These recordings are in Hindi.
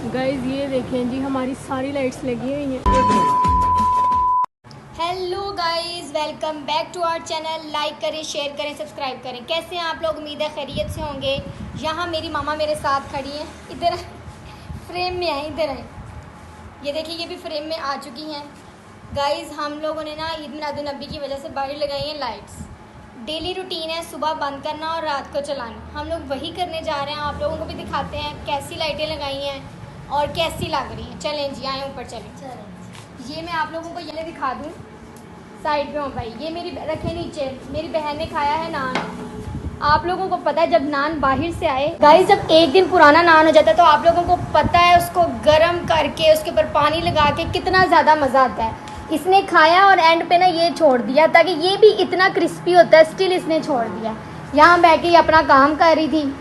गाइस ये देखें जी, हमारी सारी लाइट्स लगी हुई हैं। Hello guys, welcome back to our channel. Like करें, शेयर करें, सब्सक्राइब करें। कैसे हैं आप लोग? उम्मीद है खैरियत से होंगे। यहाँ मेरी मामा मेरे साथ खड़ी हैं। इधर फ्रेम में है, इधर है। ये देखिए, ये भी फ्रेम में आ चुकी हैं। गाइस हम लोगों ने ना ईद मिलादुन्नबी की वजह से बाहर लगाई हैं लाइट्स। डेली रूटीन है सुबह बंद करना और रात को चलाना। हम लोग वही करने जा रहे हैं। आप लोगों को भी दिखाते हैं कैसी लाइटें लगाई हैं और कैसी लग रही हैं। चलें जी, आए ऊपर चलें। ये मैं आप लोगों को ये दिखा दूँ। साइड पे हो भाई, ये मेरी रखे नीचे। मेरी बहन ने खाया है नान। आप लोगों को पता है जब नान बाहर से आए गाइस, जब एक दिन पुराना नान हो जाता है तो आप लोगों को पता है उसको गर्म करके उसके ऊपर पानी लगा के कितना ज़्यादा मज़ा आता है। इसने खाया और एंड पे ना ये छोड़ दिया, ताकि ये भी इतना क्रिस्पी होता है, स्टिल इसने छोड़ दिया। यहाँ बैठ के ये अपना काम कर रही थी।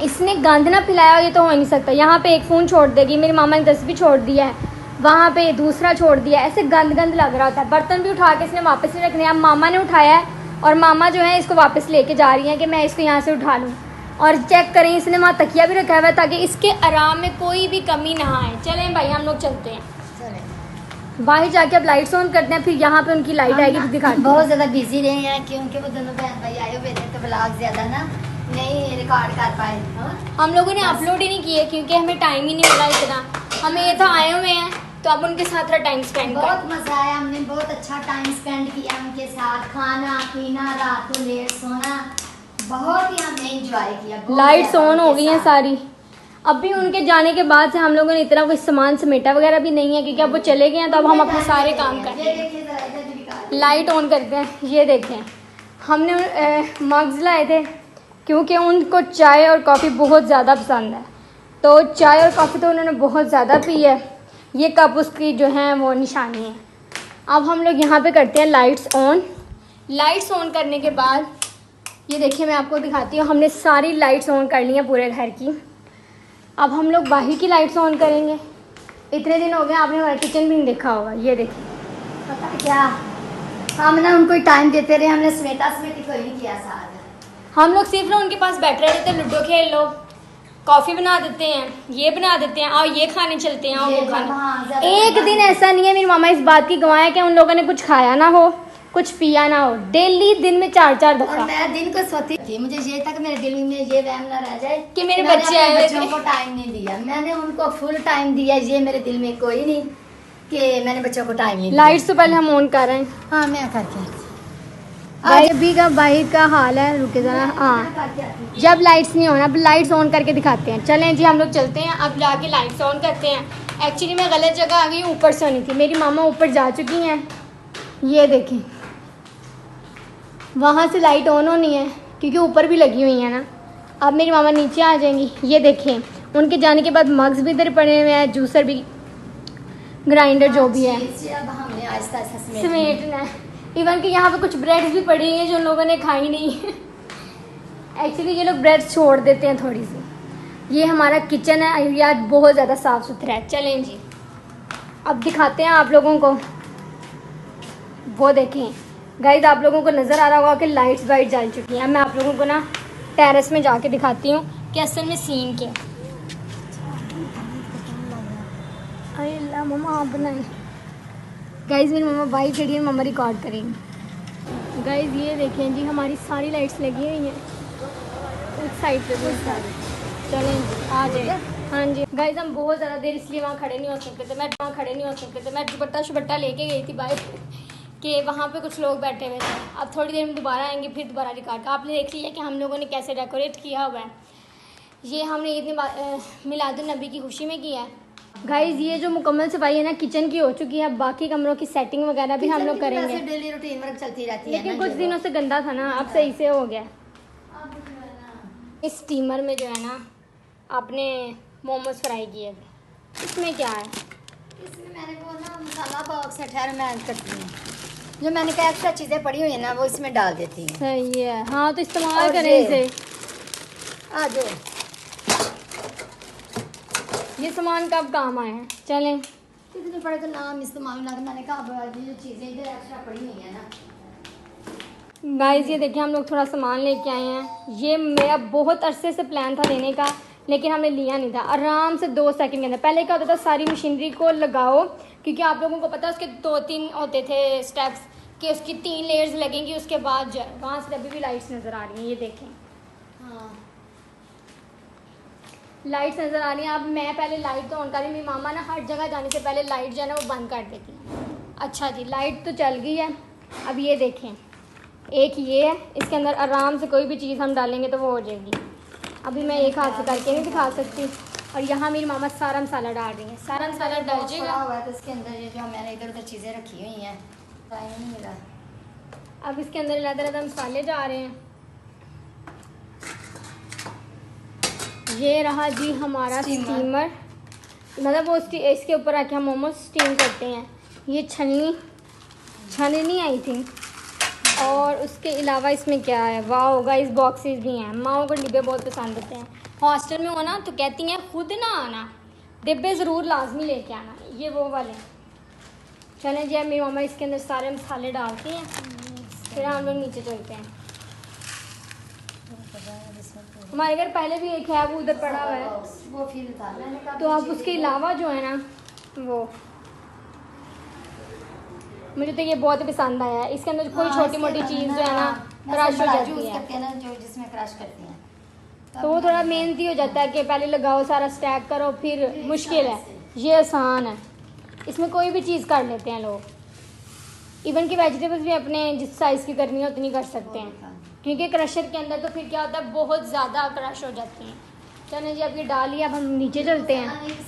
इसने गंद ना पिलाया, ये तो हो नहीं सकता। यहाँ पे एक फ़ोन छोड़ देगी, मेरी मामा ने 10 भी छोड़ दिया है, वहाँ पे दूसरा छोड़ दिया। ऐसे गंद गंद लग रहा था। बर्तन भी उठा के इसने वापस नहीं रखने। अब मामा ने उठाया है और मामा जो है इसको वापस लेके जा रही हैं कि मैं इसको यहाँ से उठा लूँ। और चेक करें, इसने वहाँ तकिया भी रखा हुआ है ताकि इसके आराम में कोई भी कमी ना आए। चलें भाई, हम लोग चलते हैं बाहर जाके। अब लाइट्स ऑन करते हैं, फिर यहाँ पे उनकी लाइट आएगी, दिखा। बहुत ज़्यादा बिजी रहे हैं क्योंकि वो दोनों बहन भाई आए हुए थे, तो ब्लॉग ज़्यादा ना नहीं रिकॉर्ड कर पाए। हम लोगों ने अपलोड ही नहीं किए क्योंकि हमें टाइम ही नहीं मिला इतना। हमें ये था आए हुए हैं तो अब उनके साथ थोड़ा टाइम स्पेंड कर। बहुत मज़ा आया, हमने बहुत अच्छा टाइम स्पेंड किया उनके साथ। खाना पीना, रात को लेट सोना, बहुत ही हमने एंजॉय किया। लाइट्स ऑन हो गई हैं सारी। अभी उनके जाने के बाद से हम लोगों ने इतना कोई सामान समेटा वगैरह भी नहीं है क्योंकि अब वो चले गए हैं, तो अब हम अपने सारे काम करते हैं। लाइट ऑन करते हैं। ये देखें, हमने मग्स लाए थे क्योंकि उनको चाय और कॉफ़ी बहुत ज़्यादा पसंद है, तो चाय और कॉफ़ी तो उन्होंने बहुत ज़्यादा पी है। ये कप उसकी जो है वो निशानी है। अब हम लोग यहाँ पे करते हैं लाइट्स ऑन। लाइट्स ऑन करने के बाद ये देखिए, मैं आपको दिखाती हूँ, हमने सारी लाइट्स ऑन कर ली हैं पूरे घर की। अब हम लोग बाहर की लाइट्स ऑन करेंगे। इतने दिन हो गए आपने हमारा किचन भी नहीं देखा होगा। ये देखिए, पता है क्या, हम ना उनको टाइम देते रहे, हमने समेटा समेटी कोई नहीं किया साथ। हम लोग सिर्फ ना उनके पास बैठे रहते हैं, लूडो खेल लो, कॉफ़ी बना देते हैं, ये बना देते हैं, और ये खाने चलते हैं और वो खाने। एक दिन ऐसा नहीं है, मेरी मामा इस बात की गवाह है कि उन लोगों ने कुछ खाया ना हो, कुछ पिया ना हो। डेली दिन में 4-4 और दफा। मैं दिन को सोती थी, मुझे ये तक मेरे दिल में ये वहम ना रह जाए कि मेरे मैंने बच्चे अपने आए हुए बच्चों थे। को टाइम नहीं दिया। मैंने उनको फुल टाइम दिया, ये मेरे दिल में कोई नहीं कि मैंने बच्चों को टाइम नहीं दिया। लाइट्स तो पहले हम ऑन कर रहे हैं। हाँ, मैं करके आज अभी का बाहर का हाल है, रुके जरा। हाँ, जब लाइट्स नहीं होना, अब लाइट्स ऑन करके दिखाते हैं। चलें जी, हम लोग चलते हैं। अब जाके लाइट्स ऑन करते हैं। एक्चुअली मैं गलत जगह आ गई, ऊपर से होनी थी। मेरी मामा ऊपर जा चुकी हैं। ये देखें, वहाँ से लाइट ऑन होनी है क्योंकि ऊपर भी लगी हुई है ना। अब मेरी मामा नीचे आ जाएंगी। ये देखें, उनके जाने के बाद मग्स भी इधर पड़े हुए हैं, जूसर भी, ग्राइंडर जो भी है, अब हमने आहिस्ता आहिस्ता समेटना है। इवन कि यहाँ पे कुछ ब्रेड्स भी पड़ी हुई हैं जो लोगों ने खाई नहीं है। एक्चुअली ये लोग ब्रेड छोड़ देते हैं थोड़ी सी। ये हमारा किचन है, ये आज बहुत ज़्यादा साफ़ सुथरा है। चलें जी, अब दिखाते हैं आप लोगों को। वो देखें गाइस, आप लोगों को नज़र आ रहा होगा कि लाइट्स वाइट जल चुकी हैं। मैं आप लोगों को ना टेरेस में जाके दिखाती हूँ कि असल में सीन क्या। अरे अल्लाह, मम्मा आप बनाए। गाइस मेरी मम्मा बाइक खड़ी है, मम्मा रिकॉर्ड करेंगे। गाइस ये देखें जी, हमारी सारी लाइट्स लगी हुई हैं उस साइड पे बहुत सारी। चलें आ जाए। हाँ जी गाइस, हम बहुत ज़्यादा देर इसलिए वहाँ खड़े नहीं हो सकते थे। मैं दुपट्टा शुपट्टा लेके गई थी बाइक कि वहाँ पे कुछ लोग बैठे हुए थे। अब थोड़ी देर में दोबारा आएंगे, फिर दोबारा रिकॉर्ड। आपने देख लिया कि हम लोगों ने कैसे डेकोरेट किया हुआ है। ये हमने ईद मिलादुन्नबी की खुशी में किया है। गाइस ये जो मुकम्मल सफाई है ना किचन की हो चुकी है। बाकी कमरों की सेटिंग वगैरह भी हम लोग करेंगे। डेली रूटीन वर्क चलती रहती है, लेकिन कुछ दिनों से गंदा था ना, अब सही से हो गया। इस स्टीमर में जो है ना आपने मोमोज फ्राई किए थे। इसमें क्या है? इसमें मैंने वो ना मसाला बॉक्स है, ठहर मैं ऐड करती हूँ। जो मैंने कहा एक्स्ट्रा चीज़ें पड़ी हुई है ना, वो इसमें डाल देती हूँ। सही है। हाँ, तो इस्तेमाल और करें ये- इसे। आ जाओ, ये सामान कब काम आए हैं। चलें, कितने पड़े तो नाम इस्तेमाल ना, मैंने कहा अब ये जो चीज़ें इधर एक्स्ट्रा पड़ी हुई है ना। गाइस ये देखिए, हम लोग थोड़ा सामान लेके आए हैं। ये मेरा बहुत अरसे से प्लान था लेने का, लेकिन हमने लिया नहीं था। आराम से 2 सेकंड के अंदर। पहले क्या होता था, सारी मशीनरी को लगाओ, क्योंकि आप लोगों को पता है उसके 2-3 होते थे स्टेप्स कि उसकी 3 लेयर्स लगेंगी, उसके बाद जाए। वहाँ से अभी भी लाइट्स नज़र आ रही हैं, ये देखें। हाँ लाइट्स नज़र आ रही हैं। अब मैं पहले लाइट तो ऑन कर रही, मेरी मामा ना हर जगह जाने से पहले लाइट जो है ना वो बंद कर देती हैं। अच्छा जी, लाइट तो चल गई है। अब ये देखें, एक ये है, इसके अंदर आराम से कोई भी चीज़ हम डालेंगे तो वो हो जाएगी। अभी मैं एक हाथ से करके नहीं दिखा सकती। और यहाँ मेरी मामा सारा मसाला डाल रही हैं। सारा मसाला डल जाएगा। हुआ है तो इसके अंदर ये जो मैंने इधर उधर चीज़ें रखी हुई हैं, टाइम नहीं मिला। अब इसके अंदर अलग-अलग मसाले जा रहे हैं। ये रहा जी हमारा स्टीमर, मतलब वो इसके ऊपर रखे हम मोमोज स्टीम करते हैं। ये छननी आई थी। और उसके अलावा इसमें क्या है, वाह गाइस, बॉक्सेस भी हैं। माओ को डिब्बे बहुत पसंद होते हैं। हॉस्टल में होना तो कहती हैं खुद ना आना, डिब्बे ज़रूर लाजमी लेके आना। ये वो वाले। चलें जी, अब मेरी मामा इसके अंदर सारे मसाले डालती हैं, फिर हम लोग नीचे चलते हैं। हमारे घर पहले भी एक है, वो उधर पड़ा हुआ है, वो फिर था मैंने कहा तो अब उसके अलावा जो है ना वो मुझे तो ये बहुत ही पसंद आया है। इसके अंदर कोई छोटी मोटी चीज़ जो है ना क्रश हो जाती है, करते हैं ना, जो जिसमें क्रश करते हैं, तो वो थोड़ा मेहनती हो जाता है कि पहले लगाओ, सारा स्टैक करो, फिर मुश्किल है। ये आसान है, इसमें कोई भी चीज़ कर लेते हैं लोग। इवन कि वेजिटेबल्स भी अपने जिस साइज़ की करनी है उतनी कर सकते हैं, क्योंकि क्रशर के अंदर तो फिर क्या होता है, बहुत ज़्यादा क्रश हो जाती हैं। चलें जी, अब ये डाल लिया, अब हम नीचे चलते हैं।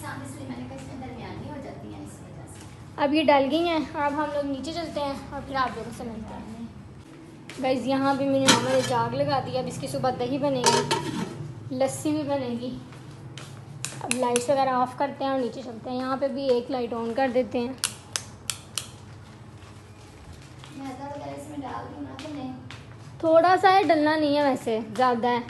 अब ये डल गई हैं और अब हम लोग नीचे चलते हैं और फिर आप लोगों से मिलते हैं। गाइस, यहाँ भी मेरी मामा ने जाग लगा दिया। अब इसकी सुबह दही बनेगी, लस्सी भी बनेगी। अब लाइट्स वगैरह ऑफ करते हैं और नीचे चलते हैं। यहाँ पे भी एक लाइट ऑन कर देते हैं। थोड़ा सा है, डलना नहीं है वैसे, ज़्यादा है।